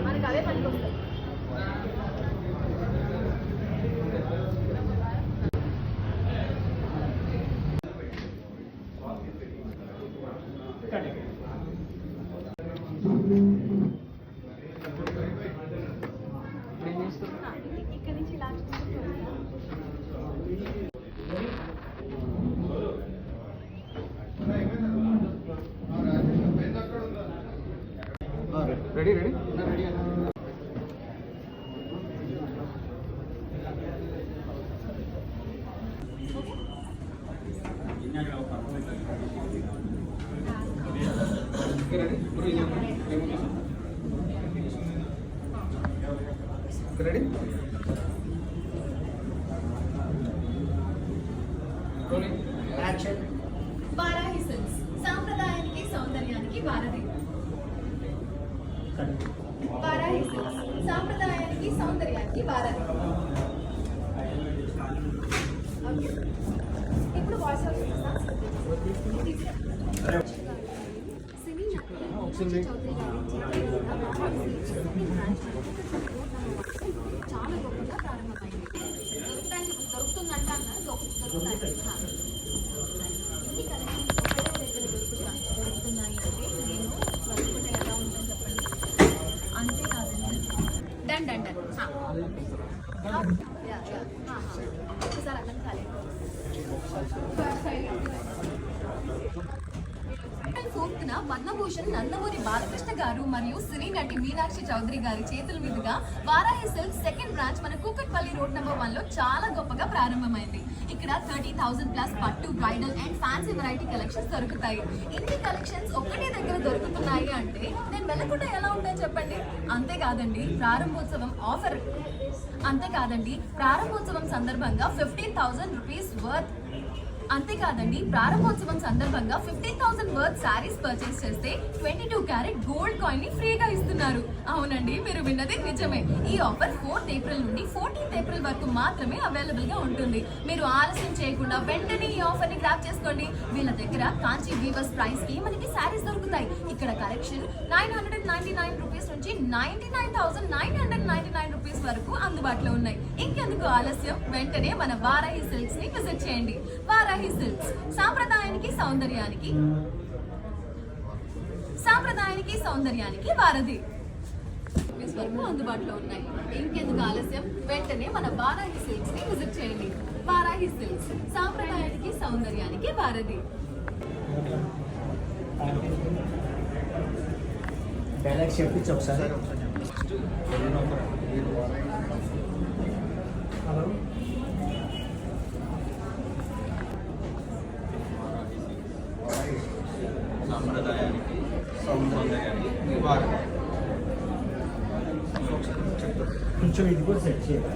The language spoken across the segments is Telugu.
మనకి అదే పనికి వస్తుంది. ఇక్కడ నుంచి ఇలా ready ready ready action. Varahi silks సాంప్రదాయానికి సౌందర్యానికి వారధి. వారాహి సిల్క్స్ సాంప్రదాయానికి సౌందర్యానికి వారధి. ఇప్పుడు వాయిస్ చాలా గొప్పగా ప్రారంభమైంది. దొరుకుతుందంట అన్నారు, దొరుకుతాయి. ఇన్ని కలెక్షన్స్ ఒకటే దగ్గర దొరుకుతున్నాయి అంటే నేను చదువుకుంటే ఎలా ఉంటుందని చెప్పండి. అంతేకాదండి, డన్ డన్ డన్ ఒకసారి అన్నం కాలేదు. ఫోర్త్న పద్మభూషణ్ నందమూరి బాలకృష్ణ గారు మరియు సినీ నటి మీనాక్షి చౌదరి గారి చేతుల మీదుగా వారాహి సిల్క్ సెకండ్ బ్రాంచ్ మన కూకట్పల్లి రోడ్ నెంబర్ 1 లో చాలా గొప్పగా ప్రారంభమైంది. ఇక్కడ 30,000+ పట్టు, bridal and fancy variety collections దొరుకుతాయి. ఇన్ని కలెక్షన్స్ ఒక్కటే దగ్గర దొరుకుతున్నాయి అంటే నేను వెళ్ళకుండా ఎలా ఉంటాయో చెప్పండి. అంతేకాదండి, ప్రారంభోత్సవం సందర్భంగా 15,000 రూపీస్ వర్త్ ప్రారంభోత్సవం సందర్భంగా 15,000 వర్త్ శారీస్ పర్చేస్ చేస్తే 22 క్యారెట్ గోల్డ్ కాయిన్ ని ఫ్రీగా ఇస్తున్నారు. అవునండి, మీరు విన్నది నిజమే. ఈ ఆఫర్ 4th ఏప్రిల్ నుండి 14th ఏప్రిల్ వరకు మాత్రమే అవైలబుల్ గా ఉంటుంది. మీరు ఆలస్యం చేయకుండా వెంటనే ఈ ఆఫర్ ని గ్రాబ్ చేసుకోండి. వీళ్ళ దగ్గర కాంచీ వీవర్స్ ప్రైస్ కి మనకి శారీస్ దొరుకుతాయి. ఇక్కడ కలెక్షన్ 999 రూపీస్ నుంచి 99,999 రూపీస్ వరకు అందుబాటులో ఉన్నాయి. ఇంకెందుకు ఆలస్యం, వెంటనే మన వారాహి సిల్క్స్ ని విజిట్ చేయండి. వారాహి సిల్క్స్ సాంప్రదాయానికి సౌందర్యానికి వారధి వరకు అందుబాటులో ఉన్నాయి. ఇంకెందుకు ఆలస్యం, వెంటనే మన వారాహి సిల్క్స్ ని విజిట్ చేయండి. వారాహి సిల్క్స్ సాంప్రదాయానికి సౌందర్యానికి వారధి. డైలాగ్ చెప్పించి ఒకసారి. సాంప్రదాయానికి సౌందర్యానికి నివారణ. కొంచెం ఇది కూడా సెట్ చేయాలి.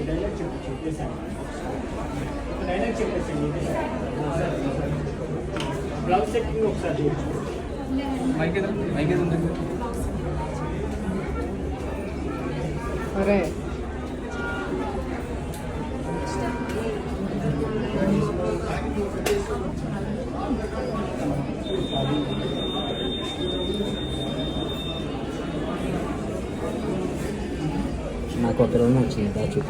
డైలాగ్ చెప్పేసాను. బ్లౌజ్ సెట్టింగ్ ఒకసారి మైక్ ఉంటుంది. అరే నాకు ఒక రోజు వచ్చింది దాచు.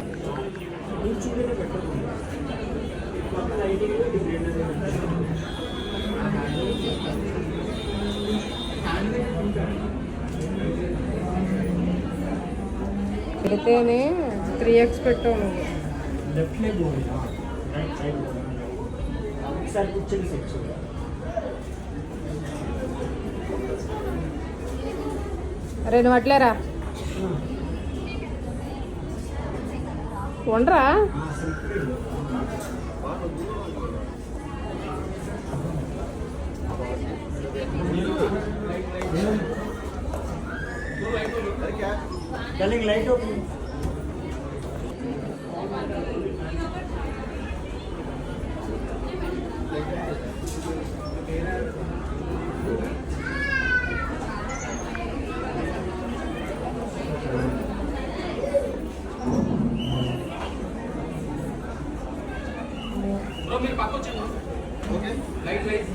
పెడితేనే 3x పెట్టావు నువ్వు. లెఫ్ట్ లెగ్ రైట్ సైడ్ ఒకసారి కూర్చొని సెట్ చేయాలి. అరే నువ్వు అట్లేరా వండరా. Darling, light open. Okay light light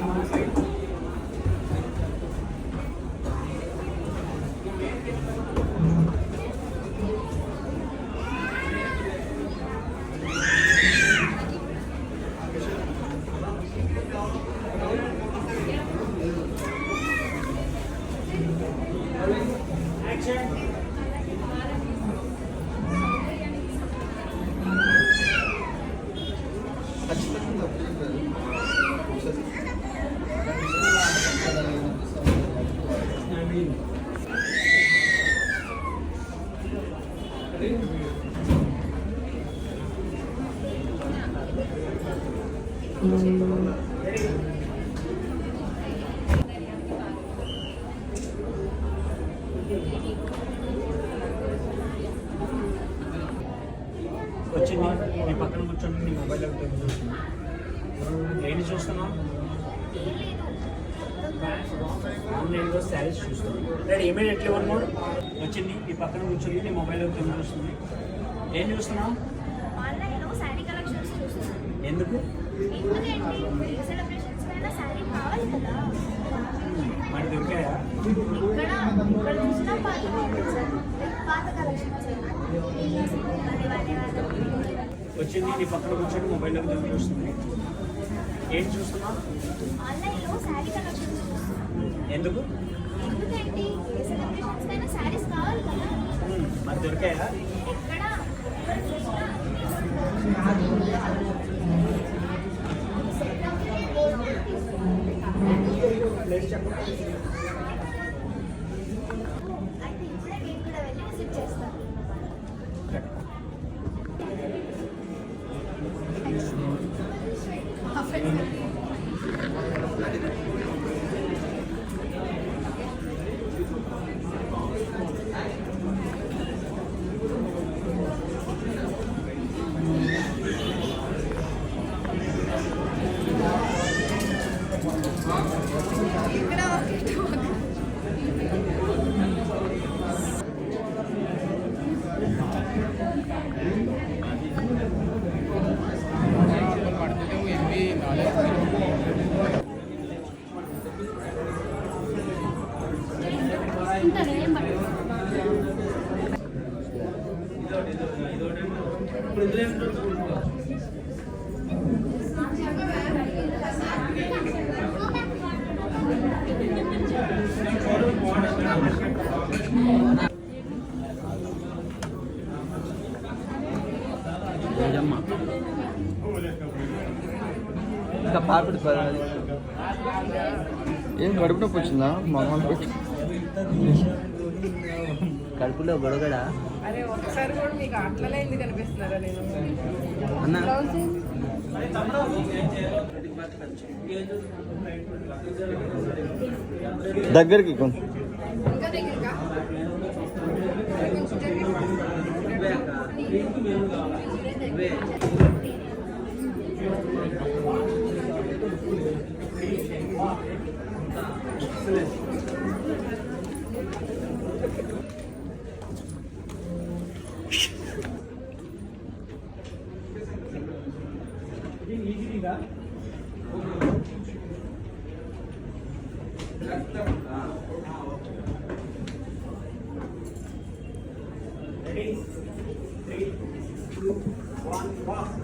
వచ్చింది నీ పక్కన కూర్చొని నీ మొబైల్ చూస్తుంది. ఏంటి చూస్తున్నావు? ఆన్లైన్లో శారీస్ చూస్తున్నాను. Ready immediately one more. వచ్చింది నీ పక్కన కూర్చొని నీ మొబైల్ చూస్తుంది. ఏం చూస్తున్నావు? ఆన్లైన్లో శారీ కలెక్షన్స్ చూస్తున్నాను. ఎందుకు? ఎందుకంటే సెలబ్రేషన్స్ పైన శారీ కావాలి కదా. మరి దొరికాయా? ఇక్కడ చూసిన పాత కలెక్షన్స్ వచ్చింది నీ పక్కన కూర్చొని మొబైల్లో చూస్తుంది. ఏం చూస్తున్నావు? ఆన్లైన్లో శారీ కలెక్షన్స్ చూస్తున్నాను. ఎందుకు? ఎందుకంటే సెలబ్రేషన్స్ పైన శారీస్ కావాలి కదా. మరి దొరికాయా? ఇక్కడ చూసినా ప్లేస్ చెప్పండి. అంటే ఇప్పుడే నేను కూడా వెళ్ళి విజిట్ చేస్తాను. ఇంకా పాపిడి ఏం కడుపు నొప్పి వచ్చిందా మామూలు పెట్టి కడుపులో గొడగడ అరే ఒకసారి కూడా మీకు అట్లనే ఎందుకు అనిపిస్తున్నారా నేను అన్న దగ్గరికి కొంచెం ఇంకా దగ్గరగా ఈజీగా రెడీ 3 2 1 వాక్.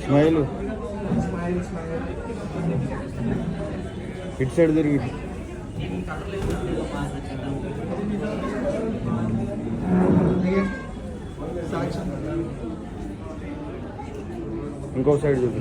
స్మైల్ ఇటు సైడ్ తిరిగి ఇంకో సైడ్ చూపి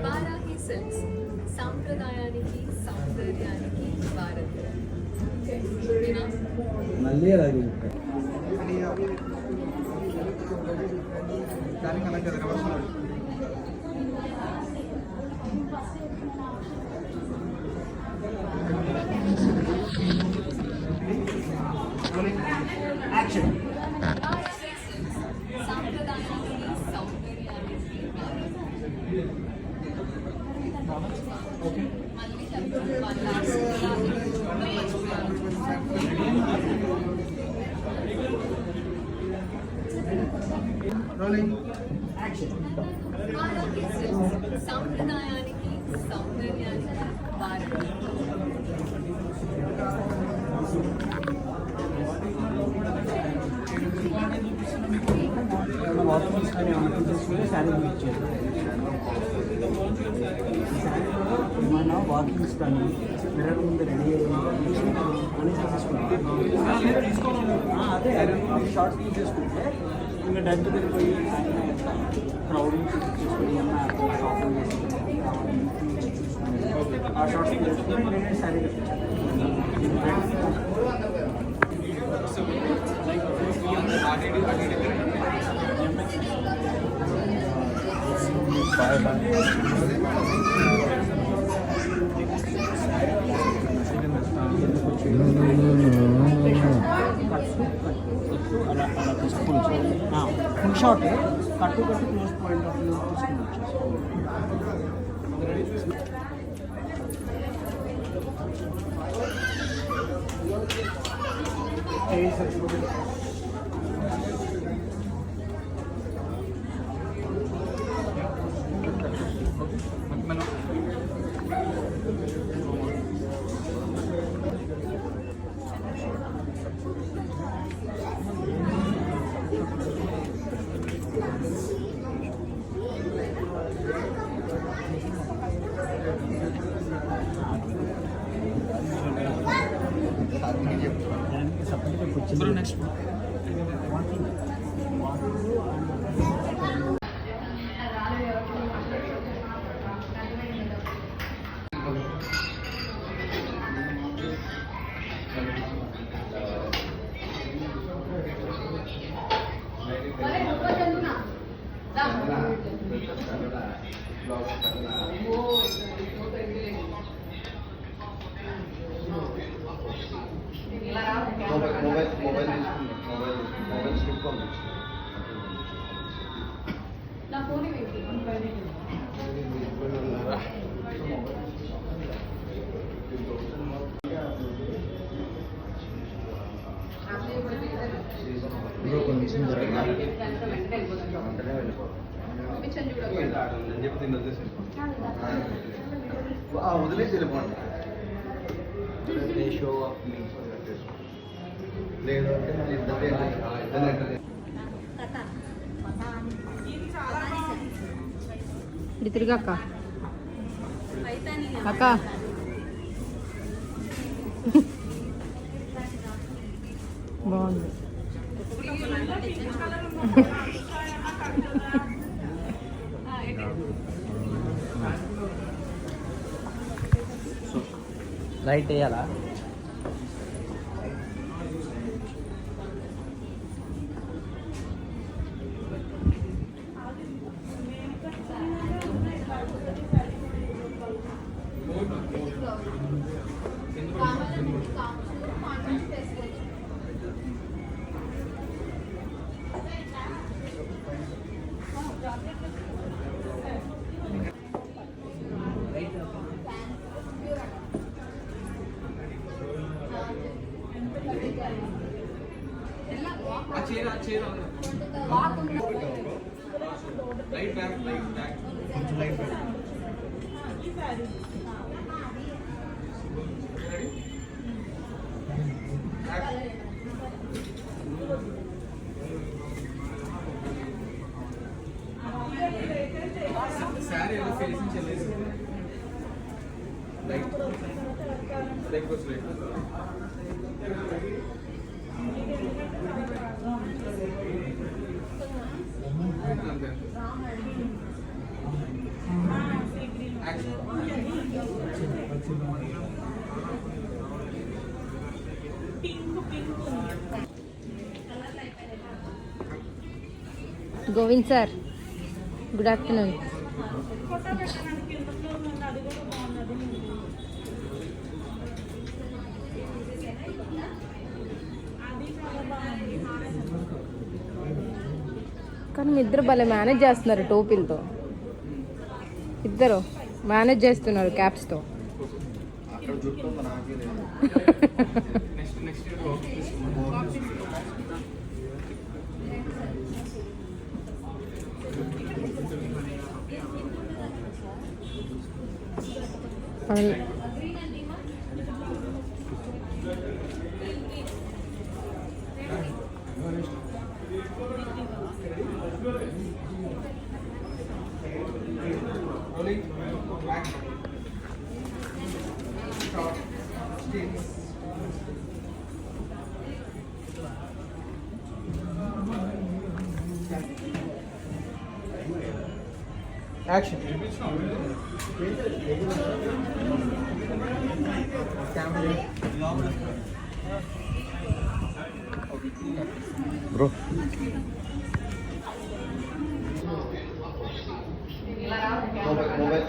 వారాహి సిల్క్స్ సాంప్రదాయానికి సౌందర్యానికి వారధి. ఓకేనా? మళ్ళీ అలాగే యాక్షన్. వారాహి సిల్క్స్ సాంప్రదాయానికి సౌందర్యానికి వారధి. మళ్ళీ చెప్తాను. వారాహి సిల్క్స్ సాంప్రదాయానికి సౌందర్యానికి వారధి. వాటర్ తీసుకొని తీసుకుంటే శారీ ఇచ్చేది. మన వాకింగ్స్ కానీ మిర్రర్ ముందు రెడీ అని తీసుకుంటాం. అదే షార్ట్స్ తీసుకుంటే ఇంకా డైరెక్ట్ వెళ్ళిపోయి క్రౌడ్ తీసుకొని షాపింగ్ చేసి ఆ షార్ట్స్ తీసుకొని శారీ అలా అలా తీసుకోవచ్చు. ఫుల్ షార్ట్ కట్టు క్లోజ్ పాయింట్ ఆఫ్ వ్యూ తీసుకుని సపరేట్గా వచ్చింది. నెక్స్ట్ మొబైల్ స్లిప్ పంపించు. నా ఫోన్ కొంచెం జరగదు వెంటనే వెళ్ళిపోతాం అని చెప్పి దీన్ని వదిలేసి వెళ్ళిపోండి. షో లేదు అంటే మళ్ళీ ఇద్దరు ఇటు తిరిగి అక్క అక్క బాగుంది. లైట్ వేయాలా? Govind sir, good afternoon. కానీ మీ ఇద్దరు భలే మేనేజ్ చేస్తున్నారు టోపీలతో. ఇద్దరు మేనేజ్ చేస్తున్నారు క్యాప్స్తో. అక్కడ జుట్టు ఉంది, నాకే లేదు. అవును. Action. Bro.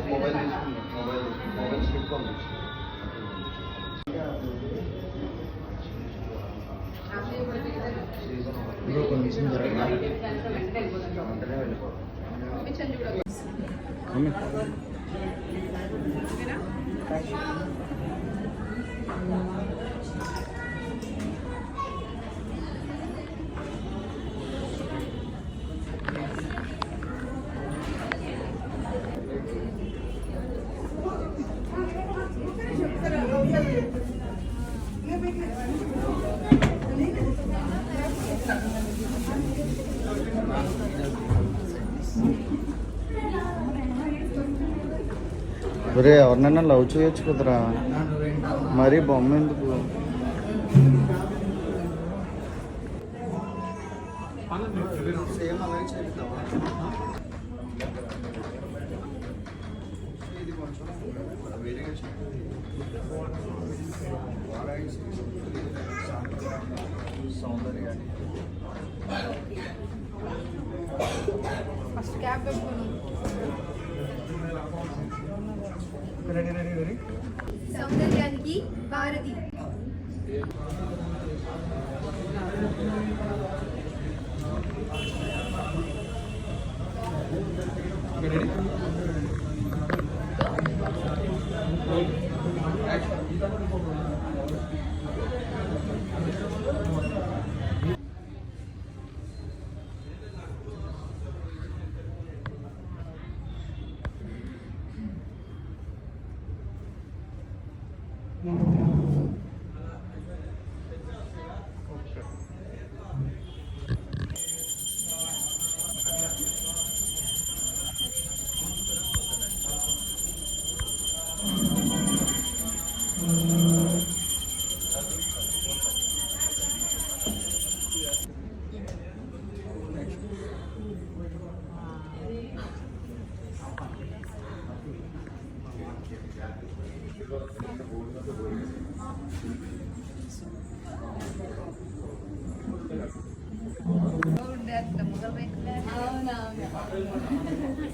Mobile స్కిప్ కావాలి. బ్రో కొంచెం జరగనా? వెంటనే వెళ్ళిపోవాలి. ఒరే ఎవరినైనా లవ్ చేయొచ్చు కదరా, మరీ బొమ్మ ఎందుకు? సేమ్ అలాగే చేద్దామా? ఇది కొంచెం వేరేగా సౌందర్యాన్ని ఫస్ట్ క్యాప్ పెట్టుకున్నాను. సౌందర్యానికి భారతి.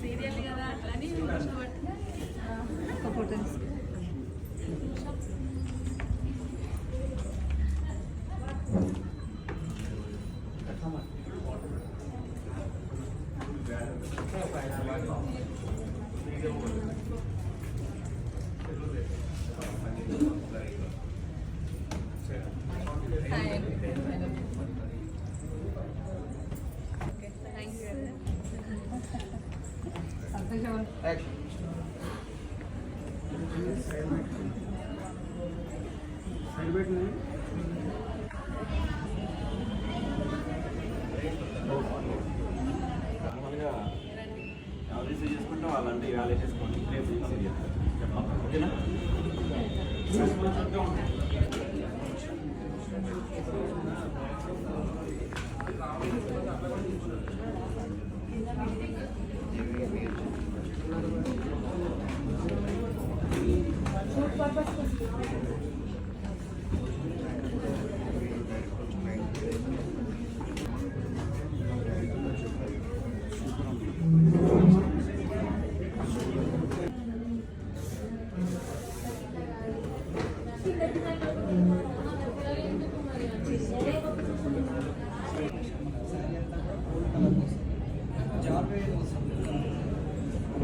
సీరియల్ కదా అట్లని ఫోటోస్. నార్మల్గా ఎవరు రిసీవ్ చేసుకుంటాం వాళ్ళంటే ఇవాళ వేసేసుకోండి రేపు రిసీవ్ చేస్తాం ఓకేనా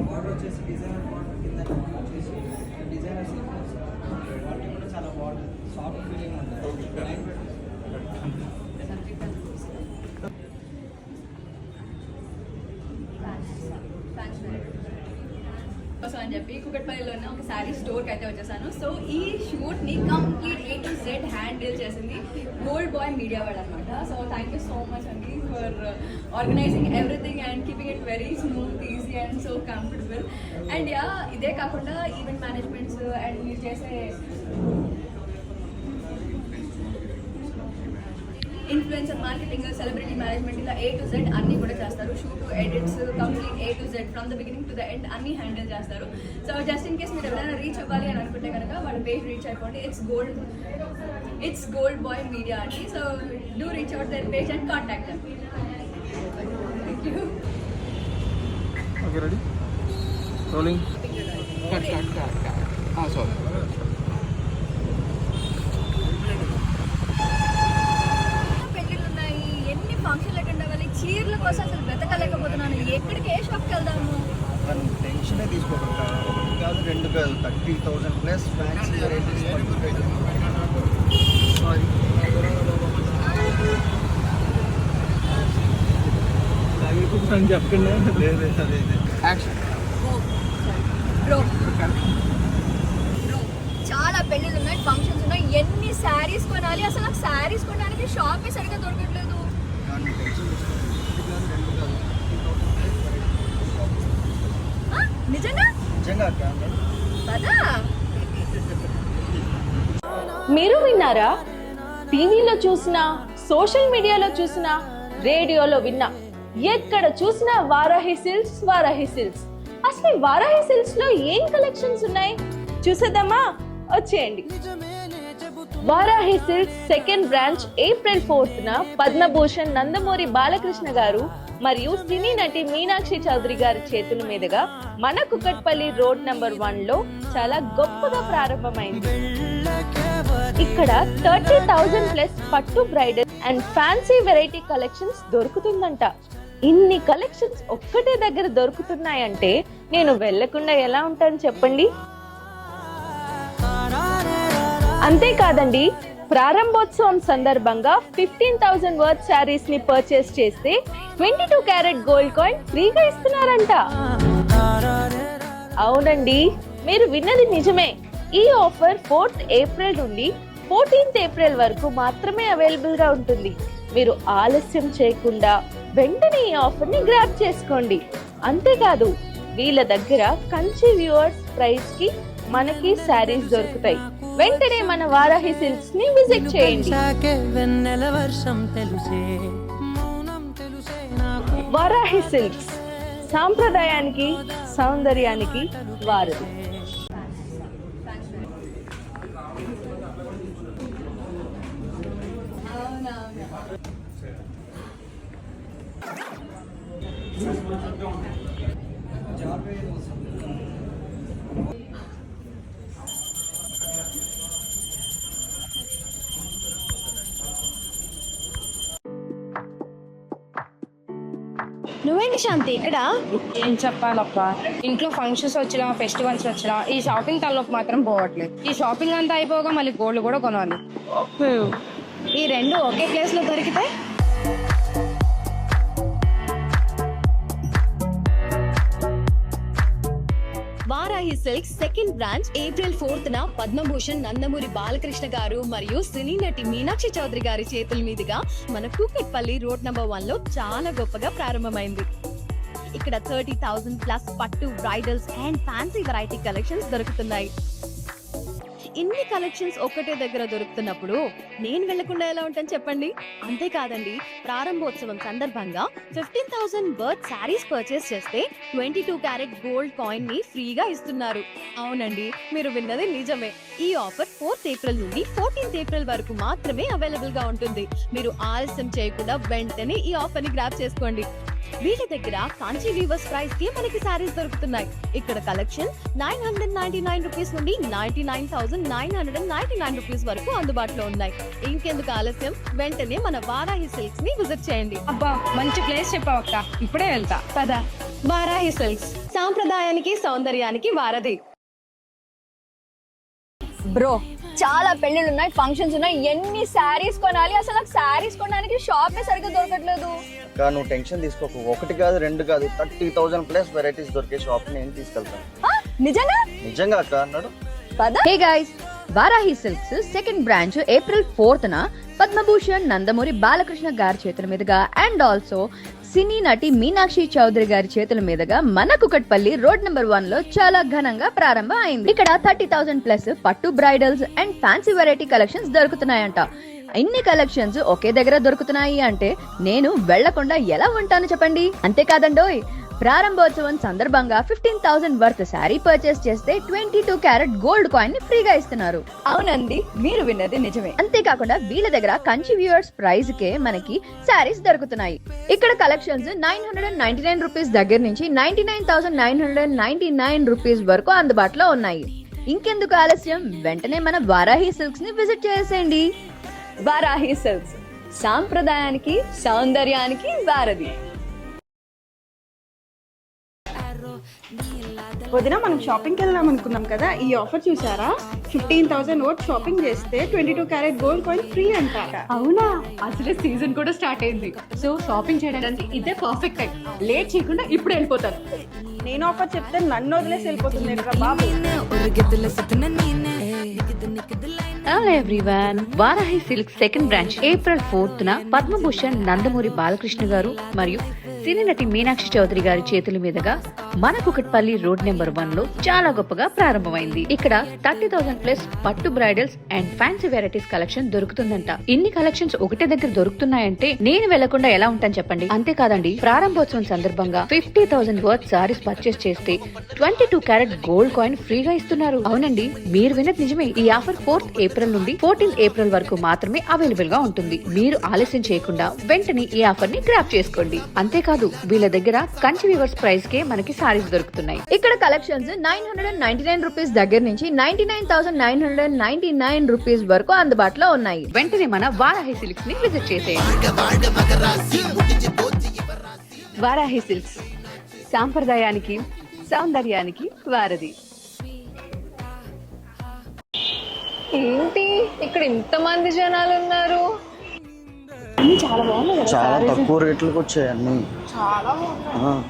బార్డర్ వచ్చేసి డిజైనర్ బార్డర్ కింద వచ్చేసి డిజైనర్ సీక్వెన్స్ క్వాలిటీ కూడా చాలా బాగుంటుంది సాఫ్ట్ ఫీలింగ్ ఉంటుంది సో అని చెప్పి కుకట్పల్లిలోనే ఒక శారీ స్టోర్కి అయితే వచ్చేసాను. సో ఈ షూట్ని complete A to Z handle చేసింది గోల్డ్ బాయ్ మీడియా వాడు అనమాట. So thank you so much అండి for organising everything and keeping it very smooth easy and so comfortable. And yeah ఇదే కాకుండా ఈవెంట్ మేనేజ్మెంట్స్ అండ్ మీరు చేసే ఇన్ఫ్లుయెన్సర్ మార్కెటింగ్ సెలబ్రిటీ మేనేజ్మెంట్ ఇలా A to Z అన్నీ కూడా చేస్తారు. Shoot edits complete A to Z from the beginning to the end అన్నీ హ్యాండిల్ చేస్తారు. సో జస్ట్ ఇన్ కేస్ మీరు ఎవరైనా రీచ్ అవ్వాలి అని అనుకుంటే కనుక వాళ్ళ పేజ్ రీచ్ అయిపోండి. ఇట్స్ గోల్డ్ బాయ్ మీడియా అండి. So do reach out their page and contact them. Thank you. Okay ready rolling sorry ఫంక్షన్లు అటెండ్ అవ్వాలి, చీరల కోసం అసలు వెతకలేకపోతున్నాను. ఎక్కడికి ఏ షాప్కి వెళ్దాము? టెన్షనే తీసుకోకుండా ఒకటి కాదు రెండు కాదు 30,000 ప్లస్ ఫ్యాన్సీ వెరైటీస్ చెప్పండి. బ్రో చాలా పెళ్ళిళ్ళు ఉన్నాయి, ఫంక్షన్స్ ఉన్నాయి, ఎన్ని శారీస్ కొనాలి? అసలు నాకు శారీస్ కొనడానికి షాపే సరిగ్గా దొరకట్లేదు. మీరు విన్నారా? టీవీలో చూసినా, సోషల్ మీడియాలో చూసినా, రేడియోలో విన్నా, ఎక్కడ చూసినా వారాహి సిల్క్స్ వారాహి సిల్క్స్. అసలు వారాహి సిల్క్స్ లో ఏం కలెక్షన్స్ ఉన్నాయి చూసేద్దామా? వచ్చేయండి. Varahi silks second branch April 4th Padmabhushan Nandamuri Balakrishna garu మరియు సినీ నటి మీనాక్షి చౌదరి గారి చేతుల మీదుగా మన కుకట్పల్లి రోడ్ నెంబర్ 1 లో చాలా గొప్పగా ప్రారంభమైంది. ఇక్కడ 30,000 ప్లస్ పట్టు bridal and fancy variety collections దొరుకుతుందంట. ఇన్ని కలెక్షన్స్ ఒక్కటే దగ్గర దొరుకుతున్నాయంటే నేను వెళ్లకుండా ఎలా ఉంటాను చెప్పండి? అంతేకాదండి, ప్రారంభోత్సవం సందర్భంగా 15,000 వర్త్ శారీస్ ని పర్చేస్ చేస్తే 22 క్యారెట్ గోల్డ్ కాయిన్ ఫ్రీగా ఇస్తున్నారంట. అవునండి, మీరు విన్నది నిజమే. ఈ ఆఫర్ 4th April నుండి 14th April వరకు మాత్రమే అవైలబుల్ గా ఉంటుంది. మీరు ఆలస్యం చేయకుండా వెంటనే ఈ ఆఫర్ ని గ్రాబ్ చేసుకోండి. అంతేకాదు, వీళ్ళ దగ్గర కంచి వ్యూవర్స్ ప్రైస్ కి మనకి శారీస్ దొరుకుతాయి. వెంటనే మన వారాహి సిల్క్స్ ని విజిట్ చేయండి. వారాహి సిల్క్స్ సాంప్రదాయానికి సౌందర్యానికి వారధి. నువ్వేంటి శాంతి ఇక్కడ? ఏం చెప్పాలప్ప, ఇంట్లో ఫంక్షన్స్ వచ్చినా ఫెస్టివల్స్ వచ్చినా ఈ షాపింగ్ తలలోకి మాత్రం పోవట్లేదు. ఈ షాపింగ్ అంతా అయిపోగా మళ్ళీ గోల్డ్ కూడా కొనాలి. ఈ రెండు ఒకే ప్లేస్ లో దొరికితే Varahi Varahi silks second branch April 4th Padmabhushan Nandamuri Balakrishna garu మరియు సినీ నటి మీనాక్షి చౌదరి గారి చేతుల మీదుగా మన కూకట్పల్లి రోడ్ నెంబర్ 1 లో చాలా గొప్పగా ప్రారంభమైంది. ఇక్కడ 30,000+ పట్టు bridals and fancy variety collections దొరుకుతున్నాయి. ఇన్ని కలెక్షన్స్ ఒక్కటే దగ్గర దొరుకుతున్నప్పుడు నేను వెళ్లకుండా ఎలా ఉంటాను చెప్పండి. అంతేకాదండి, ప్రారంభోత్సవం సందర్భంగా 15,000 వర్త్ శారీస్ పర్చేస్ చేస్తే 22 క్యారెట్ గోల్డ్ కాయిన్ ని ఫ్రీగా ఇస్తున్నారు. అవునండి, మీరు విన్నది నిజమే. ఈ ఆఫర్ 4th ఏప్రిల్ నుండి 14th ఏప్రిల్ వరకు మాత్రమే అవైలబుల్ గా ఉంటుంది. మీరు ఆలస్యం చేయకుండా వెంటనే ఈ ఆఫర్ ని గ్రాబ్ చేసుకోండి. వీళ్ళ దగ్గర కాంచీ వీవర్స్ ప్రైస్ కి మనకి సారీస్ దొరుకుతున్నాయి. ఇక్కడ కలెక్షన్ 999 రూపీస్ నుండి 99,999 రూపీస్ వరకు అందుబాటులో ఉన్నాయి. ఇంకెందుకు ఆలస్యం, వెంటనే మన వారాహి సిల్క్స్ ని విజిట్ చేయండి. అబ్బా మంచి ప్లేస్ చెప్పావక్క, ఇప్పుడే వెళ్తా. పద. వారాహి సిల్క్స్, సాంప్రదాయానికి సౌందర్యానికి వారధి. బ్రో, చాలా పెళ్ళిళ్ళు ఉన్నాయి, ఫంక్షన్స్ ఉన్నాయి, ఎన్ని శారీస్ కొనాలి? అసలు నాకు శారీస్ కొనడానికి షాపే సరిగ్గా దొరకట్లేదు. కానీ నువ్వు టెన్షన్ తీసుకోకు, 1 కాదు 2 కాదు 30,000+ వెరైటీస్ దొరికే షాప్ నేను తీసుకెళ్తాను. నిజంగా అక్క అన్నాడు. Hey guys, Varahi silks second branch April 4th Padmabhushan Nandamuri Balakrishna గారి చేతుల మీదుగా అండ్ ఆల్సో సినీ నటి మీనాక్షి చౌదరి గారి చేతుల మీదుగా మన కుకట్పల్లి రోడ్ నెంబర్ 1 లో చాలా ఘనంగా ప్రారంభం అయింది. ఇక్కడ 30,000+ పట్టు bridals and fancy variety collections దొరుకుతున్నాయంట. ఇన్ని కలెక్షన్స్ ఒకే దగ్గర దొరుకుతున్నాయి అంటే నేను వెళ్లకుండా ఎలా ఉంటాను చెప్పండి. అంతేకాదండోయ్, ప్రారంభోత్సవం సందర్భంగా 15,000 వర్త్ శారీ పర్చేస్ చేస్తే 22 క్యారెట్ గోల్డ్ కాయిన్ ని ఫ్రీగా ఇస్తున్నారు. అవునండి, మీరు విన్నది నిజమే. అంతేకాకుండా వీళ్ళ దగ్గర కంచి వ్యూవర్స్ ప్రైస్ కే మనకి శారీస్ దొరుకుతున్నాయి. ఇక్కడ కలెక్షన్స్ 999 రూపీస్ దగ్గర నుంచి 99,999 రూపీస్ వరకు అందుబాటులో ఉన్నాయి. ఇంకెందుకు ఆలస్యం, వెంటనే మన వారాహి సిల్క్స్ ని విజిట్ చేసేయండి. వారాహి సిల్క్స్, సాంప్రదాయానికి సౌందర్యానికి వారధి. వదిన, మనం షాపింగ్కి వెళ్దాం అనుకున్నాం కదా, ఈ ఆఫర్ చూసారా? 15,000 వర్త్ షాపింగ్ చేస్తే 22 క్యారెట్ గోల్డ్ కాయిన్ ఫ్రీ అంట. అవునా, అసలే సీజన్ కూడా స్టార్ట్ అయింది. సో షాపింగ్ చేయడానికి ఇదే పర్ఫెక్ట్ టైం. లేట్ చేయకుండా ఇప్పుడు వెళ్ళిపోతాను. నేను ఆఫర్ చెప్తే నన్ను వదిలేసి వెళ్ళిపోతుంది బాబు. Hello everyone, Varahi silk second branch April 4th Padmabhushan Nandamuri Balakrishna garu మరియు సినీ నటి మీనాక్షి చౌదరి గారి చేతుల మీదుగా మన కుకట్పల్లి రోడ్ నెంబర్ 1 లో చాలా గొప్పగా ప్రారంభమైంది. ఇక్కడ 30,000+ పట్టు bridals and fancy varieties collection దొరుకుతుందంట. ఇన్ని కలెక్షన్స్ ఒకటే దగ్గర దొరుకుతున్నాయంటే నేను వెళ్లకుండా ఎలా ఉంటాను చెప్పండి. అంతేకాదండి, ప్రారంభోత్సవం సందర్భంగా 50,000 వర్త్ సారీస్ పర్చేస్ చేస్తే 22 క్యారెట్ గోల్డ్ కాయిన్ ఫ్రీగా ఇస్తున్నారు. అవునండి, మీరు విన్నది నిజమే. ఈ ఆఫర్ 4th ఏప్రిల్ నుండి 14th ఏప్రిల్ వరకు మాత్రమే అవైలబుల్ గా ఉంటుంది. మీరు ఆలస్యం చేయకుండా వెంటనే ఈ ఆఫర్ ని గ్రాప్ చేసుకోండి. అంతేకాదు, వీళ్ళ దగ్గర కంచి వీవర్స్ ప్రైస్ కే మనకి సారీస్ దొరుకుతున్నాయి. ఇక్కడ కలెక్షన్స్ 999 రూపీస్ దగ్గర నుంచి 99,999 రూపీస్ వరకు అందుబాటులో ఉన్నాయి. వెంటనే మన వారాహి సిల్క్స్ ని విజిట్ చేసేయండి. వారాహి సిల్క్స్, సాంప్రదాయానికి సౌందర్యానికి వారధి. ఏంటి ఇక్కడ ఇంతమంది జనాలు ఉన్నారు? చాలా బాగున్నాయి. చాలా తక్కువ రేట్లకు వచ్చాయి అన్ని.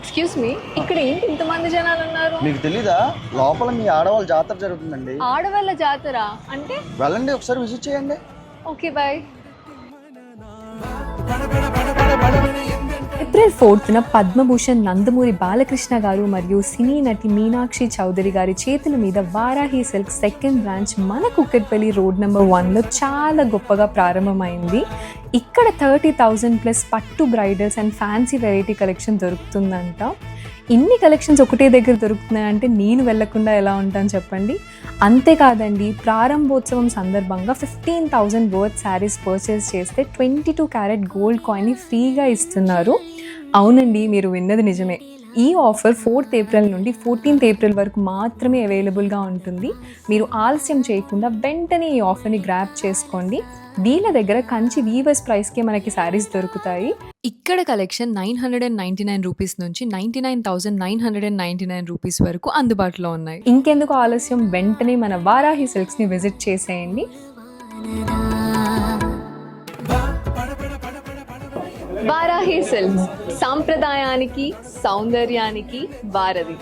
ఎక్స్క్యూజ్ మీ, ఇక్కడ ఏంటి ఇంతమంది జనాలు ఉన్నారు? మీకు తెలీదా? లోపల మీ ఆడవాళ్ళ జాతర జరుగుతుందండి. ఆడవాళ్ళ జాతర అంటే? వెళ్ళండి, ఒకసారి విజిట్ చేయండి. Okay, bye. April 4th Padmabhushan Nandamuri Balakrishna garu మరియు సినీ నటి మీనాక్షి చౌదరి గారి చేతుల మీద వారాహి సిల్క్ సెకండ్ బ్రాంచ్ మన కుకట్పల్లి రోడ్ నెంబర్ 1 లో చాలా గొప్పగా ప్రారంభమైంది. ఇక్కడ 30,000+ పట్టు bridals and fancy variety collection దొరుకుతుందంట. ఇన్ని కలెక్షన్స్ ఒకటే దగ్గర దొరుకుతున్నాయంటే నేను వెళ్లకుండా ఎలా ఉంటాను చెప్పండి. అంతేకాదండి, ప్రారంభోత్సవం సందర్భంగా 15,000 వర్త్ శారీస్ పర్చేస్ చేస్తే 22 క్యారెట్ గోల్డ్ కాయిన్ ఫ్రీగా ఇస్తున్నారు. అవునండి, మీరు విన్నది నిజమే. ఈ ఆఫర్ 4th ఏప్రిల్ నుండి 14th ఏప్రిల్ వరకు మాత్రమే అవైలబుల్గా ఉంటుంది. మీరు ఆలస్యం చేయకుండా వెంటనే ఈ ఆఫర్ని గ్రాప్ చేసుకోండి. వీళ్ళ దగ్గర కంచి వీవర్స్ ప్రైస్కే మనకి శారీస్ దొరుకుతాయి. ఇక్కడ కలెక్షన్ 999 రూపీస్ నుంచి 99,999 రూపీస్ వరకు అందుబాటులో ఉన్నాయి. ఇంకెందుకు ఆలస్యం, వెంటనే మన వారాహి సిల్క్స్ని విజిట్ చేసేయండి. వారాహి సిల్క్స్, సాంప్రదాయానికి సౌందర్యానికి వారధి.